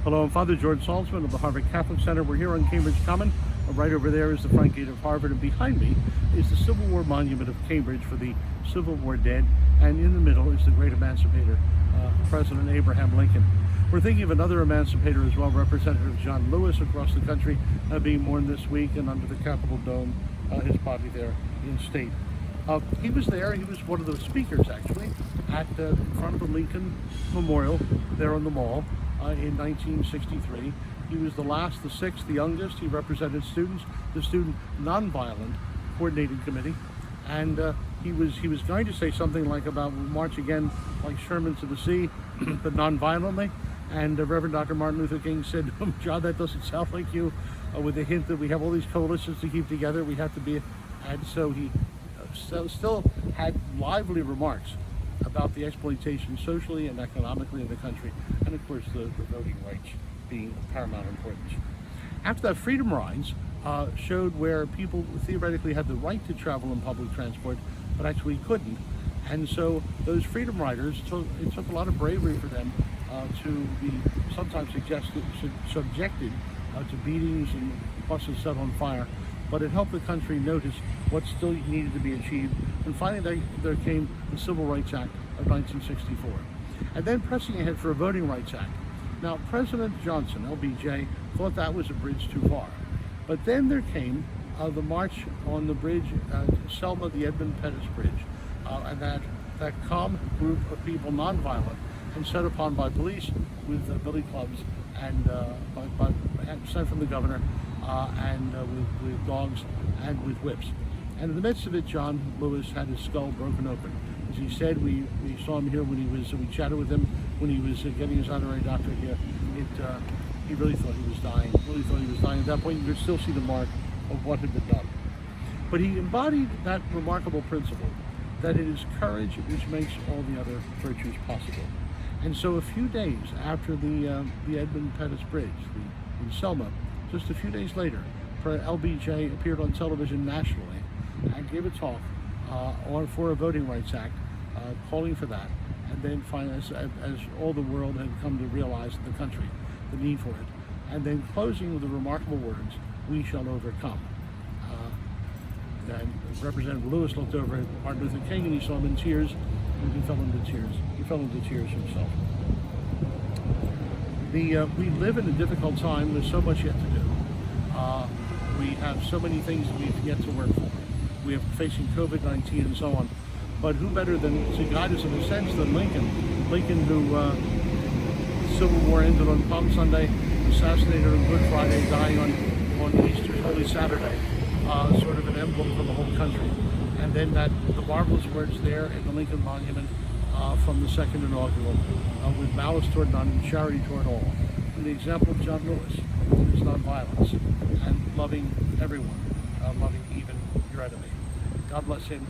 Hello, I'm Father George Salzman of the Harvard Catholic Center. We're here on Cambridge Common. Right over there is the front gate of Harvard, and behind me is the Civil War Monument of Cambridge for the Civil War dead, and in the middle is the great emancipator, President Abraham Lincoln. We're thinking of another emancipator as well, Representative John Lewis, across the country, being mourned this week, and under the Capitol Dome, his body there in state. He was there, he was one of the speakers actually, at the front of the Lincoln Memorial there on the Mall in 1963. He was the last, the sixth, the youngest. He represented students, the Student Nonviolent Coordinating Committee, and he was going to say something like about we'll march again like Sherman to the sea, but non-violently. And Reverend Dr. Martin Luther King said, John, that doesn't sound like you, with the hint that we have all these coalitions to keep together, we have to be, and so he still had lively remarks about the exploitation socially and economically in the country, and of course the voting rights being of paramount importance. After that, freedom rides showed where people theoretically had the right to travel in public transport, but actually couldn't. And so those freedom riders, it took a lot of bravery for them to be sometimes subjected to beatings and buses set on fire, but it helped the country notice what still needed to be achieved. And finally there came the Civil Rights Act of 1964. And then pressing ahead for a Voting Rights Act. Now, President Johnson, LBJ, thought that was a bridge too far. But then there came the march on the bridge, Selma, the Edmund Pettus Bridge, and that calm group of people, nonviolent, and set upon by police with billy clubs and sent from the governor, and with dogs and with whips. And in the midst of it, John Lewis had his skull broken open. As he said, we saw him here we chatted with him when he was getting his honorary doctorate here. He really thought he was dying. At that point, you could still see the mark of what had been done. But he embodied that remarkable principle that it is courage which makes all the other virtues possible. And so a few days after the Edmund Pettus Bridge in Selma, just a few days later, LBJ appeared on television nationally and gave a talk for a Voting Rights Act, calling for that, and then finally, as all the world had come to realize in the country, the need for it, and then closing with the remarkable words, "We shall overcome." And Representative Lewis looked over at Martin Luther King and he saw him in tears, and he fell into tears. He fell into tears himself. We live in a difficult time. There's so much yet to do. We have so many things that we've yet to work for. We are facing COVID-19 and so on. But who better than to guide us in a sense than Lincoln? Lincoln, who the Civil War ended on Palm Sunday, assassinated on Good Friday, dying on Easter, Holy Saturday, sort of an emblem for the whole country. And then the marvelous words there in the Lincoln Monument from the second inaugural, with malice toward none and charity toward all. And the example of John Lewis, his nonviolence, and loving everyone, loving even your enemy. God bless him.